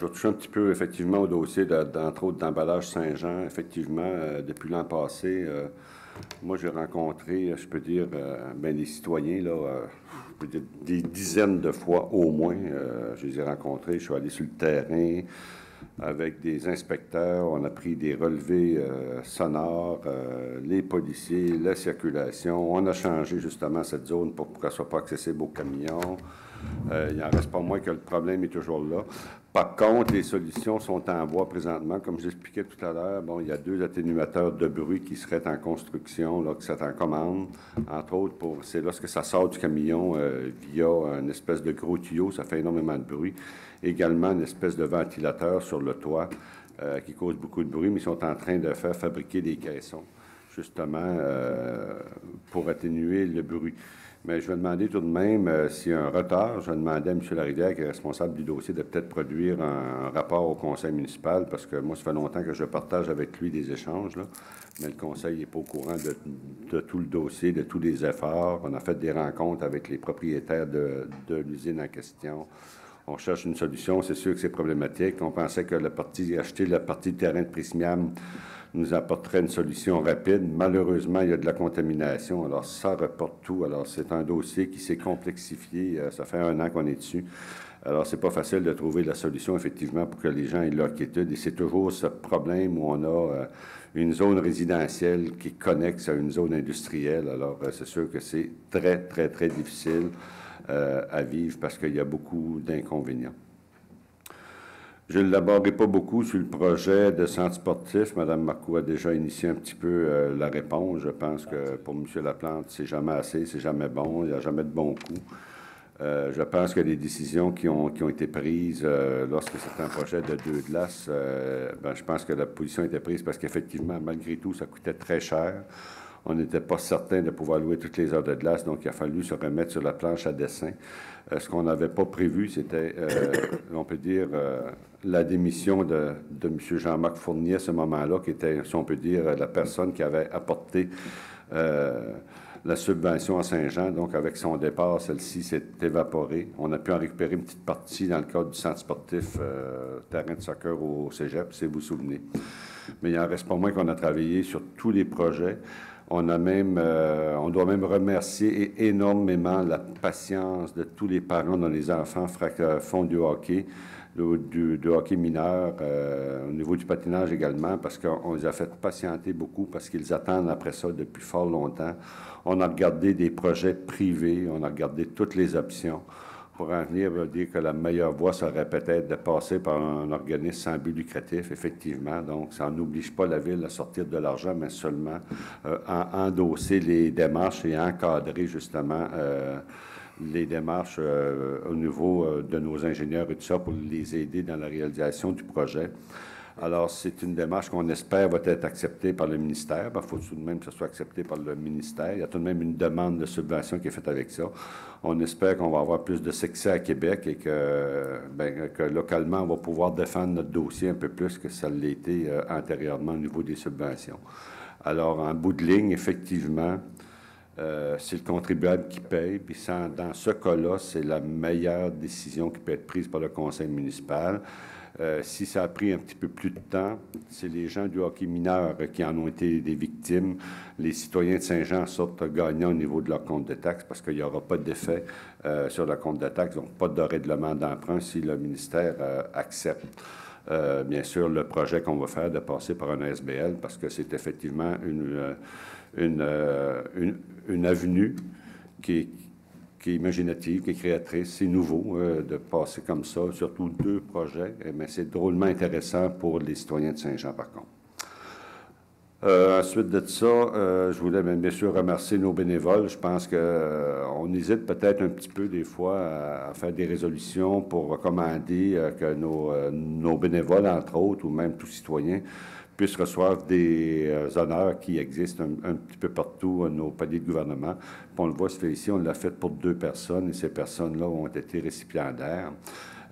vais toucher un petit peu, effectivement, au dossier, d'entre autres, d'emballage Saint-Jean. Effectivement, depuis l'an passé, moi, j'ai rencontré, je peux dire, des citoyens, là, je peux dire des dizaines de fois au moins. Je les ai rencontrés, je suis allé sur le terrain avec des inspecteurs, on a pris des relevés sonores, les policiers, la circulation. On a changé justement cette zone pour qu'elle ne soit pas accessible aux camions. Il n'en reste pas moins que le problème est toujours là. Par contre, les solutions sont en voie présentement. Comme j'expliquais tout à l'heure, bon, il y a 2 atténuateurs de bruit qui seraient en construction, là, qui seraient en commande. Entre autres, c'est lorsque ça sort du camion via une espèce de gros tuyau, ça fait énormément de bruit. Également, une espèce de ventilateur sur le toit qui cause beaucoup de bruit, mais ils sont en train de faire fabriquer des caissons, justement, pour atténuer le bruit. Mais je vais demander tout de même, s'il y a un retard, je vais demander à M. Larivière, qui est responsable du dossier, de peut-être produire un rapport au conseil municipal, parce que moi, ça fait longtemps que je partage avec lui des échanges, là, mais le conseil n'est pas au courant de tout le dossier, de tous les efforts. On a fait des rencontres avec les propriétaires de l'usine en question. On cherche une solution, c'est sûr que c'est problématique. On pensait que acheter la partie de terrain de Prismiam nous apporterait une solution rapide. Malheureusement, il y a de la contamination, alors ça reporte tout. Alors, c'est un dossier qui s'est complexifié. Ça fait 1 an qu'on est dessus. Alors, c'est pas facile de trouver la solution, effectivement, pour que les gens aient leur quiétude. Et c'est toujours ce problème où on a une zone résidentielle qui est connexe à une zone industrielle. Alors, c'est sûr que c'est très, très, très difficile à vivre parce qu'il y a beaucoup d'inconvénients. Je ne l'aborderai pas beaucoup sur le projet de centre sportif. Mme Marcoux a déjà initié un petit peu la réponse. Je pense que pour M. Laplante, c'est jamais assez, c'est jamais bon, il n'y a jamais de bon coup. Je pense que les décisions qui ont été prises lorsque c'est un projet de 2 glaces, je pense que la position était prise parce qu'effectivement, malgré tout, ça coûtait très cher. On n'était pas certain de pouvoir louer toutes les heures de glace, donc il a fallu se remettre sur la planche à dessin. Ce qu'on n'avait pas prévu, c'était, on peut dire, la démission de M. Jean-Marc Fournier à ce moment-là, qui était, si on peut dire, la personne qui avait apporté la subvention à Saint-Jean. Donc, avec son départ, celle-ci s'est évaporée. On a pu en récupérer une petite partie dans le cadre du centre sportif terrain de soccer au Cégep, si vous vous souvenez. Mais il n'en reste pas moins qu'on a travaillé sur tous les projets. On doit même remercier énormément la patience de tous les parents dont les enfants font du hockey, du hockey mineur, au niveau du patinage également, parce qu'on les a fait patienter beaucoup, parce qu'ils attendent après ça depuis fort longtemps. On a regardé des projets privés, on a regardé toutes les options. Pour en venir à dire que la meilleure voie serait peut-être de passer par un organisme sans but lucratif, effectivement. Donc, ça n'oblige pas la Ville à sortir de l'argent, mais seulement endosser les démarches et encadrer justement les démarches au niveau de nos ingénieurs et tout ça pour les aider dans la réalisation du projet. Alors, c'est une démarche qu'on espère va être acceptée par le ministère. Il faut tout de même que ce soit accepté par le ministère. Il y a tout de même une demande de subvention qui est faite avec ça. On espère qu'on va avoir plus de succès à Québec et que localement, on va pouvoir défendre notre dossier un peu plus que ça l'a été antérieurement au niveau des subventions. Alors, en bout de ligne, effectivement, c'est le contribuable qui paye. Puis dans ce cas-là, c'est la meilleure décision qui peut être prise par le conseil municipal. Si ça a pris un petit peu plus de temps, c'est les gens du hockey mineur qui en ont été des victimes. Les citoyens de Saint-Jean sortent gagnants au niveau de leur compte de taxes parce qu'il n'y aura pas d'effet sur le compte de taxes, donc pas de règlement d'emprunt si le ministère accepte. Bien sûr, le projet qu'on va faire de passer par un SBL parce que c'est effectivement une avenue qui est imaginative, qui est créatrice. C'est nouveau de passer comme ça, surtout 2 projets, mais c'est drôlement intéressant pour les citoyens de Saint-Jean, par contre. Ensuite de ça, je voulais bien sûr remercier nos bénévoles. Je pense qu'on hésite peut-être un petit peu des fois à faire des résolutions pour recommander que nos bénévoles, entre autres, ou même tous citoyens, puissent recevoir des honneurs qui existent un petit peu partout à nos paliers de gouvernement. Puis on le voit, ici, on l'a fait pour 2 personnes, et ces personnes-là ont été récipiendaires.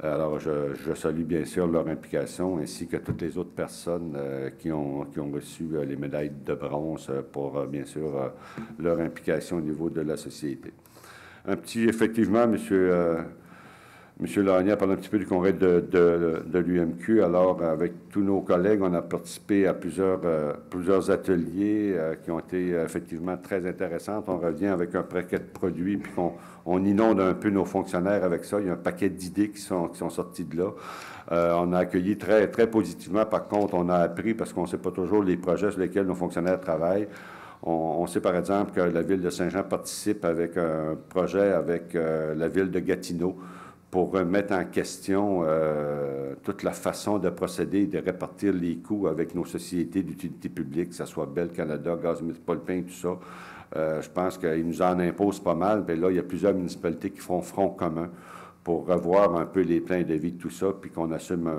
Alors, je salue bien sûr leur implication, ainsi que toutes les autres personnes qui ont reçu les médailles de bronze pour, bien sûr, leur implication au niveau de la société. Effectivement, M. Lagnier parle un petit peu du congrès de l'UMQ. Alors, avec tous nos collègues, on a participé à plusieurs ateliers qui ont été effectivement très intéressants. On revient avec un paquet de produits, puis on inonde un peu nos fonctionnaires avec ça. Il y a un paquet d'idées qui sont sorties de là. On a accueilli très, très positivement. Par contre, on a appris, parce qu'on ne sait pas toujours les projets sur lesquels nos fonctionnaires travaillent. On sait par exemple que la Ville de Saint-Jean participe avec un projet avec la Ville de Gatineau pour remettre en question toute la façon de procéder et de répartir les coûts avec nos sociétés d'utilité publique, que ce soit Bell Canada, Gaz Métropolitain, tout ça. Je pense qu'ils nous en imposent pas mal. Puis là, il y a plusieurs municipalités qui font front commun pour revoir un peu les plans de vie de tout ça, puis qu'on assume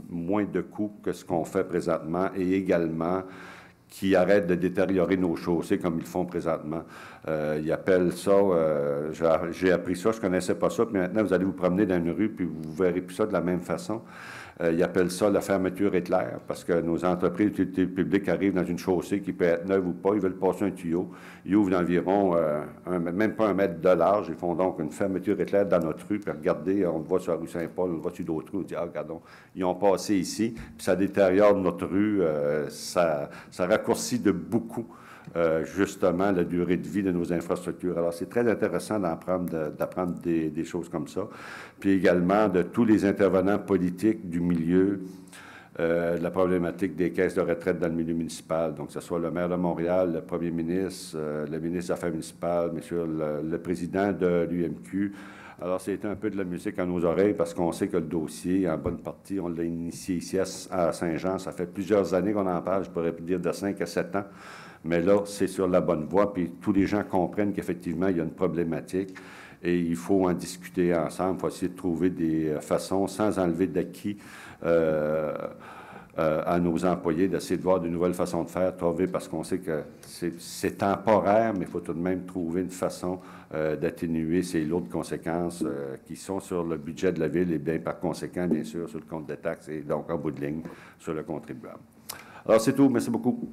moins de coûts que ce qu'on fait présentement, et également qui arrêtent de détériorer nos chaussées comme ils font présentement. Ils appellent ça, j'ai appris ça, je ne connaissais pas ça, puis maintenant vous allez vous promener dans une rue, puis vous verrez plus ça de la même façon. Ils appellent ça la fermeture éclair, parce que nos entreprises d'utilité publique arrivent dans une chaussée qui peut être neuve ou pas, ils veulent passer un tuyau, ils ouvrent d'environ, même pas 1 mètre de large, ils font donc une fermeture éclair dans notre rue, puis regardez, on le voit sur la rue Saint-Paul, on le voit sur d'autres rues, on dit, ah, regardons, ils ont passé ici, puis ça détériore notre rue, ça raccourcit de beaucoup, justement, la durée de vie de nos infrastructures. Alors, c'est très intéressant d'apprendre des choses comme ça. Puis également de tous les intervenants politiques du milieu, la problématique des caisses de retraite dans le milieu municipal. Donc, que ce soit le maire de Montréal, le premier ministre, le ministre des Affaires municipales, monsieur le président de l'UMQ. Alors, c'est un peu de la musique à nos oreilles parce qu'on sait que le dossier, en bonne partie, on l'a initié ici à Saint-Jean. Ça fait plusieurs années qu'on en parle, je pourrais dire de 5 à 7 ans. Mais là, c'est sur la bonne voie, puis tous les gens comprennent qu'effectivement, il y a une problématique et il faut en discuter ensemble. Il faut essayer de trouver des façons, sans enlever d'acquis à nos employés, d'essayer de voir de nouvelles façons de faire, parce qu'on sait que c'est temporaire, mais il faut tout de même trouver une façon d'atténuer ces lots de conséquences qui sont sur le budget de la Ville et bien par conséquent, bien sûr, sur le compte de taxes et donc, en bout de ligne, sur le contribuable. Alors, c'est tout. Merci beaucoup.